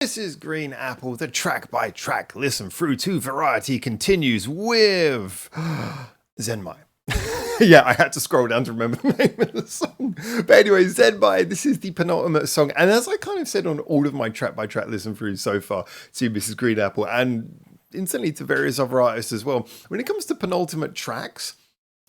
This is Green Apple, the track by track listen through to Variety continues with Zenmai. Yeah, I had to scroll down to remember the name of the song. But anyway, Zenmai, this is the penultimate song. And as I kind of said on all of my track by track listen throughs so far to Mrs. Green Apple and instantly to various other artists as well, when it comes to penultimate tracks,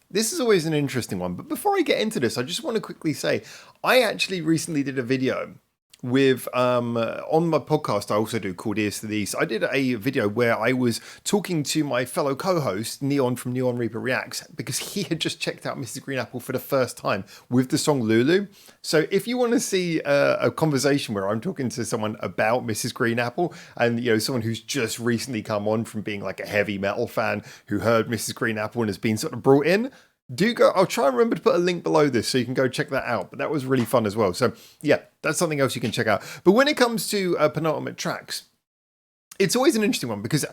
this is always an interesting one. But before I get into this, I just want to quickly say, I actually recently did a video with on my podcast I also do called Ears to the East. I did a video where I was talking to my fellow co-host Neon from Neon Reaper Reacts because he had just checked out Mrs. Green Apple for the first time with the song Lulu. So if you want to see a conversation where I'm talking to someone about Mrs. Green Apple and someone who's just recently come on from being like a heavy metal fan who heard Mrs. Green Apple and has been sort of brought in, do go. I'll try and remember to put a link below this so you can go check that out. But that was really fun as well. So yeah, that's something else you can check out. But when it comes to penultimate tracks, it's always an interesting one because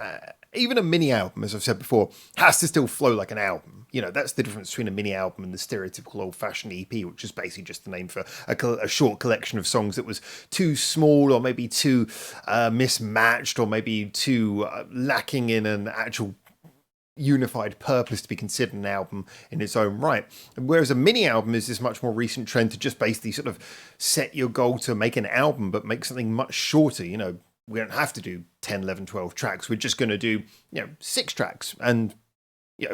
even a mini album, as I've said before, has to still flow like an album. That's the difference between a mini album and the stereotypical old-fashioned EP, which is basically just the name for a short collection of songs that was too small or maybe too mismatched or maybe too lacking in an actual unified purpose to be considered an album in its own right. Whereas a mini album is this much more recent trend to just basically sort of set your goal to make an album, but make something much shorter. We don't have to do 10, 11, 12 tracks. We're just going to do, 6 tracks and,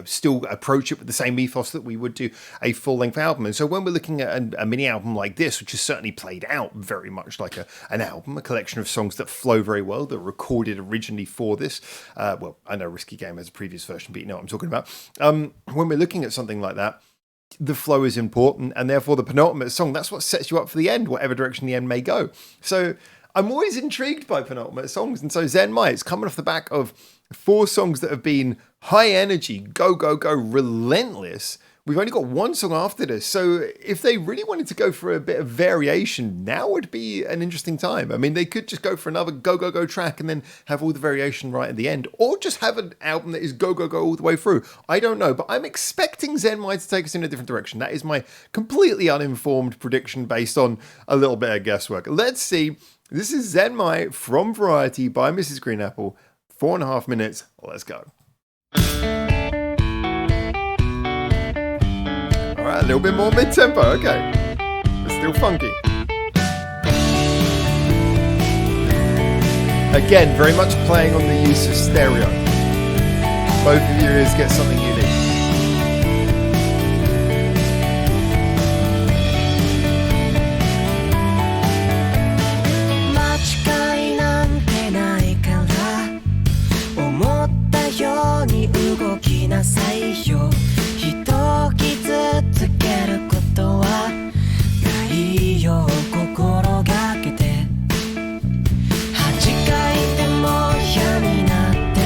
still approach it with the same ethos that we would do a full-length album. And so when we're looking at a mini album like this, which is certainly played out very much like an album, a collection of songs that flow very well, that were recorded originally for this. Well, I know Risky Game has a previous version, but you know what I'm talking about. When we're looking at something like that, the flow is important, and therefore the penultimate song, that's what sets you up for the end, whatever direction the end may go. So I'm always intrigued by penultimate songs, and so Zenmai, it's coming off the back of 4 songs that have been high energy, go, go, go, relentless. We've only got 1 song after this, so if they really wanted to go for a bit of variation, now would be an interesting time. I mean, they could just go for another go, go, go track and then have all the variation right at the end, or just have an album that is go, go, go all the way through. I don't know, but I'm expecting Zenmai to take us in a different direction. That is my completely uninformed prediction based on a little bit of guesswork. Let's see. This is Zenmai from Variety by Mrs. Green Apple. 4.5 minutes. Let's go. All right, a little bit more mid-tempo. Okay. It's still funky. Again, very much playing on the use of stereo. Both of your ears get something unique.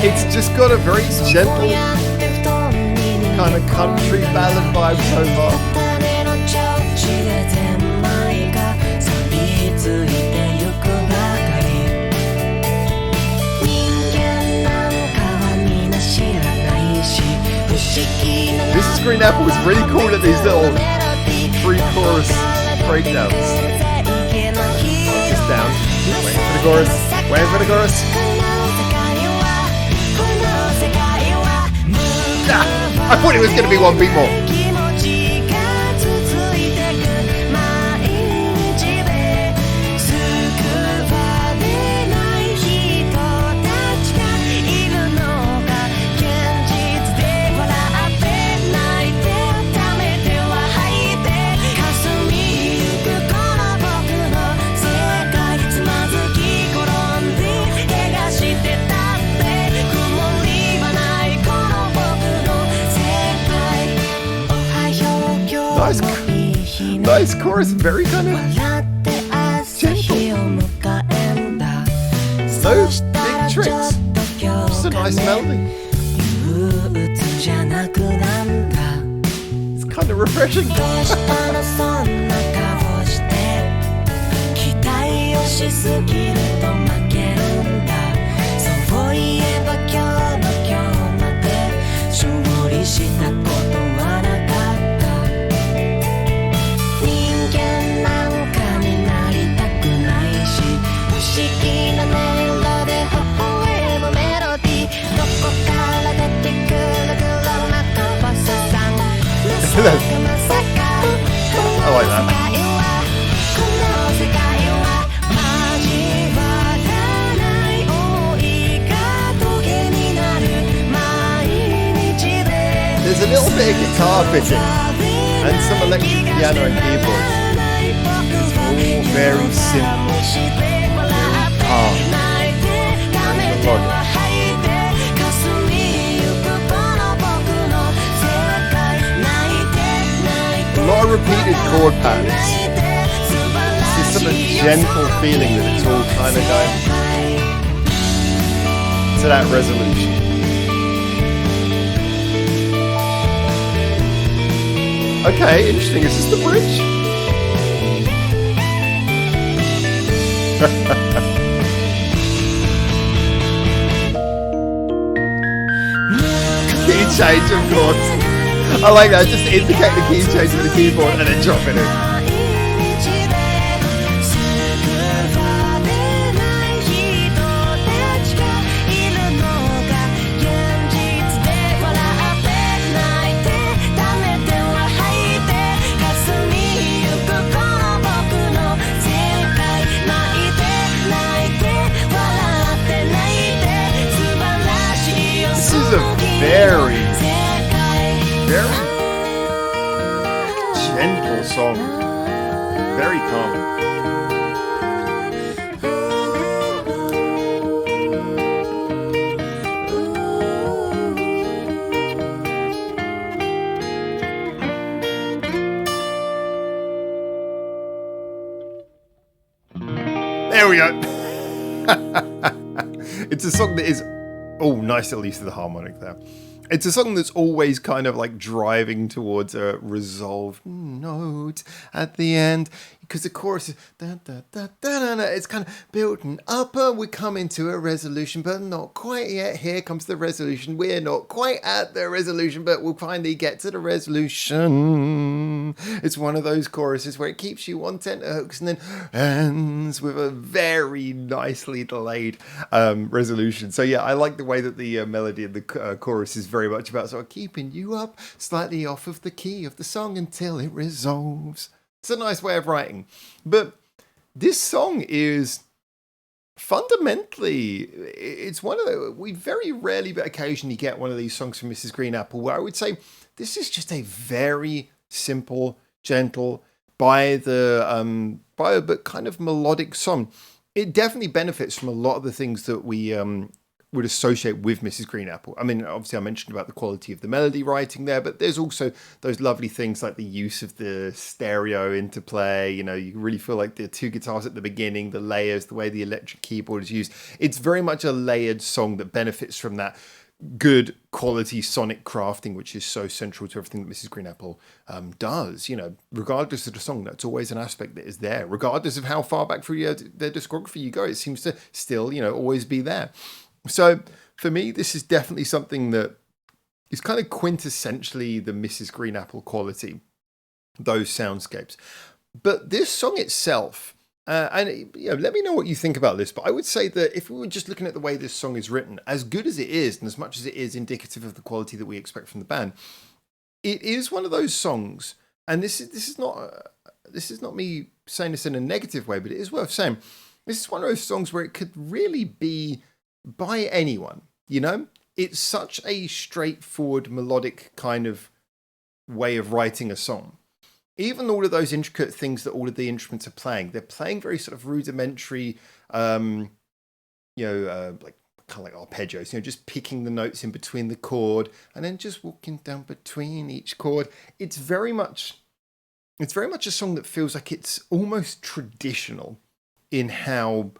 It's just got a very gentle kind of country ballad vibe so far. Mrs. Green Apple was really cool at these little pre-chorus breakdowns. Just down, waiting for the chorus, waiting for the chorus. I thought it was going to be 1 beat more. Nice chorus, very kind of gentle. No big tricks. Just a nice melody. It's kind of refreshing. I like that. There's a little bit of guitar picking and some electric piano and keyboards. It's all very simple, very calm, very melodic. A lot of repeated chord patterns. There's some gentle feeling that it's all kind of going to that resolution. Okay, interesting. Is this the bridge? Key change, of course. I like that. Just indicate the key change with the keyboard and then drop it in. This is a very gentle song. Very calming. There we go. It's a song that is... Oh, nice little use of the harmonic there. It's a song that's always kind of like driving towards a resolved note at the end, because the chorus is da, da, da, da, da, da. It's kind of building up, we come into a resolution, but not quite yet. Here comes the resolution. We're not quite at the resolution, but we'll finally get to the resolution. It's one of those choruses where it keeps you on tenterhooks and then ends with a very nicely delayed resolution. So yeah, I like the way that the melody of the chorus is very much about sort of keeping you up slightly off of the key of the song until it resolves. It's a nice way of writing. But this song is fundamentally, it's one of the, we very rarely but occasionally get one of these songs from Mrs. Green Apple where I would say this is just a very simple, gentle, but kind of melodic song. It definitely benefits from a lot of the things that we would associate with Mrs. Green Apple. I mean, obviously I mentioned about the quality of the melody writing there, but there's also those lovely things like the use of the stereo interplay. You know, you really feel like the two guitars at the beginning, the layers, the way the electric keyboard is used. It's very much a layered song that benefits from that good quality sonic crafting, which is so central to everything that Mrs. Green Apple does. You know, regardless of the song, that's always an aspect that is there. Regardless of how far back through their discography you go, it seems to still, you know, always be there. So for me, this is definitely something that is kind of quintessentially the Mrs. Green Apple quality, those soundscapes. But this song itself, and you know, let me know what you think about this, but I would say that if we were just looking at the way this song is written, as good as it is, and as much as it is indicative of the quality that we expect from the band, it is one of those songs, and this is not me saying this in a negative way, but it is worth saying, this is one of those songs where it could really be by anyone, you know? It's such a straightforward melodic kind of way of writing a song. Even all of those intricate things that all of the instruments are playing, they're playing very sort of rudimentary, like kind of like arpeggios, you know, just picking the notes in between the chord and then just walking down between each chord. It's very much a song that feels like it's almost traditional in how,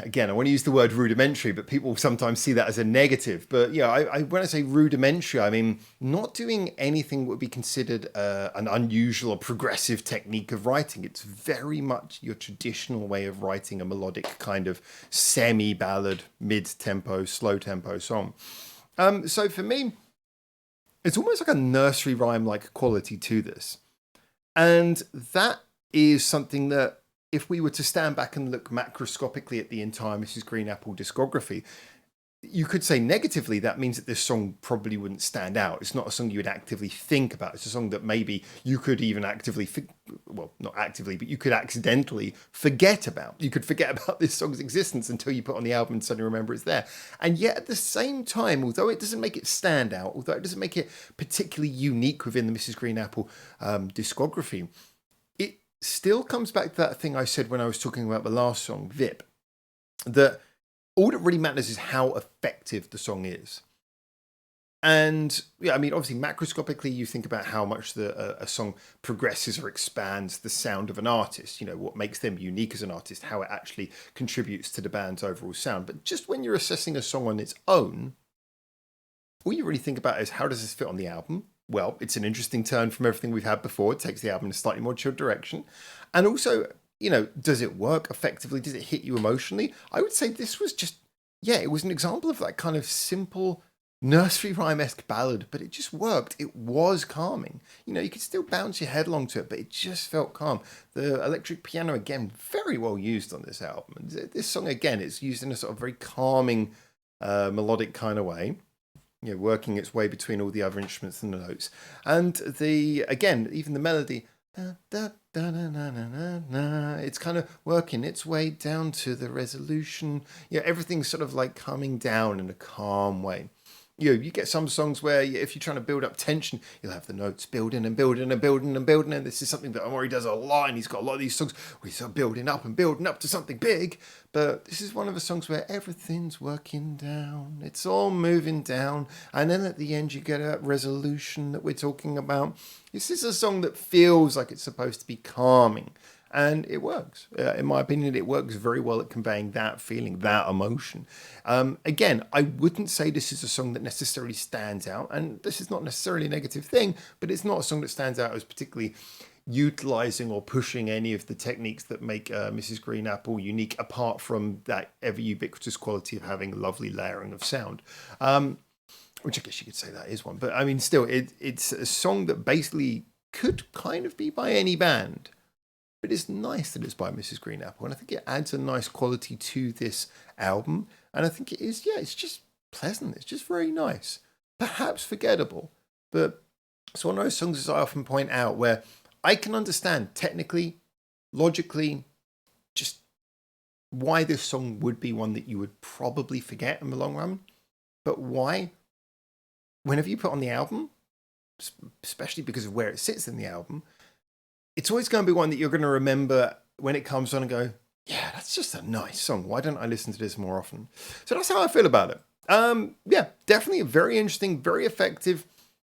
again, I want to use the word rudimentary, but people sometimes see that as a negative. But yeah, when I say rudimentary, I mean not doing anything that would be considered an unusual or progressive technique of writing. It's very much your traditional way of writing a melodic kind of semi-ballad, mid-tempo, slow-tempo song. So for me, it's almost like a nursery rhyme-like quality to this. And that is something that, if we were to stand back and look macroscopically at the entire Mrs. Green Apple discography, you could say negatively, that means that this song probably wouldn't stand out. It's not a song you would actively think about. It's a song that maybe you could even actively, well, not actively, but you could accidentally forget about. You could forget about this song's existence until you put on the album and suddenly remember it's there. And yet at the same time, although it doesn't make it stand out, although it doesn't make it particularly unique within the Mrs. Green Apple discography, it still comes back to that thing I said when I was talking about the last song, VIP, that all that really matters is how effective the song is. And yeah, I mean, obviously, macroscopically, you think about how much a song progresses or expands the sound of an artist, you know, what makes them unique as an artist, how it actually contributes to the band's overall sound. But just when you're assessing a song on its own, all you really think about is how does this fit on the album? Well, it's an interesting turn from everything we've had before. It takes the album in a slightly more chilled direction. And also, you know, does it work effectively? Does it hit you emotionally? I would say this was just, yeah, it was an example of that kind of simple nursery rhyme-esque ballad, but it just worked. It was calming. You know, you could still bounce your head along to it, but it just felt calm. The electric piano, again, very well used on this album. And this song, again, it's used in a sort of very calming, melodic kind of way. You know, working its way between all the other instruments and the notes. And again, even the melody, it's kind of working its way down to the resolution. Yeah, everything's sort of like coming down in a calm way. You know, you get some songs where if you're trying to build up tension, you'll have the notes building and building and building and building. And this is something that Omori does a lot, and he's got a lot of these songs where he's sort of building up and building up to something big. But this is one of the songs where everything's working down. It's all moving down. And then at the end, you get a resolution that we're talking about. This is a song that feels like it's supposed to be calming. And it works. In my opinion, it works very well at conveying that feeling, that emotion. Again, I wouldn't say this is a song that necessarily stands out. And this is not necessarily a negative thing, but it's not a song that stands out as particularly utilizing or pushing any of the techniques that make Mrs. Green Apple unique, apart from that ever ubiquitous quality of having lovely layering of sound. Which I guess you could say that is one. But I mean, still, it's a song that basically could kind of be by any band. But it's nice that it's by Mrs. Green Apple, and I think it adds a nice quality to this album. And I think it is, yeah, it's just pleasant. It's just very nice. Perhaps forgettable, but it's one of those songs, as I often point out, where I can understand technically, logically, just why this song would be one that you would probably forget in the long run. But why? Whenever you put on the album, especially because of where it sits in the album, it's always going to be one that you're going to remember when it comes on and go, yeah, that's just a nice song. Why don't I listen to this more often? So that's how I feel about it. Yeah, definitely a very interesting, very effective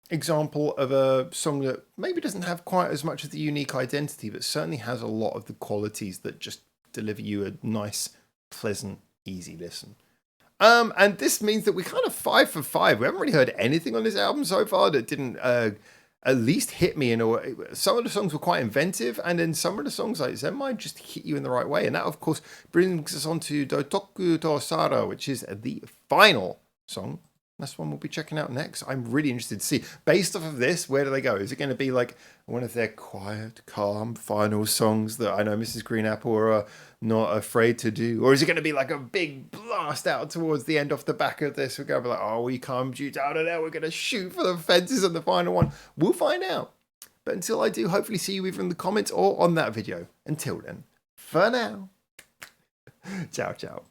example of a song that maybe doesn't have quite as much of the unique identity, but certainly has a lot of the qualities that just deliver you a nice, pleasant, easy listen. And this means that we're kind of 5 for 5. We haven't really heard anything on this album so far that didn't at least hit me in a way. Some of the songs were quite inventive, and then some of the songs like Zenmai just hit you in the right way. And that, of course, brings us on to Dotoku to Sara, which is the final song. That's one we'll be checking out next. I'm really interested to see, based off of this, where do they go? Is it going to be like one of their quiet, calm final songs that I know Mrs. Green Apple are not afraid to do? Or is it going to be like a big blast out towards the end off the back of this? We're going to be like, oh, we calmed you down and now we're going to shoot for the fences on the final one. We'll find out. But until I do, hopefully see you either in the comments or on that video. Until then, for now, ciao, ciao.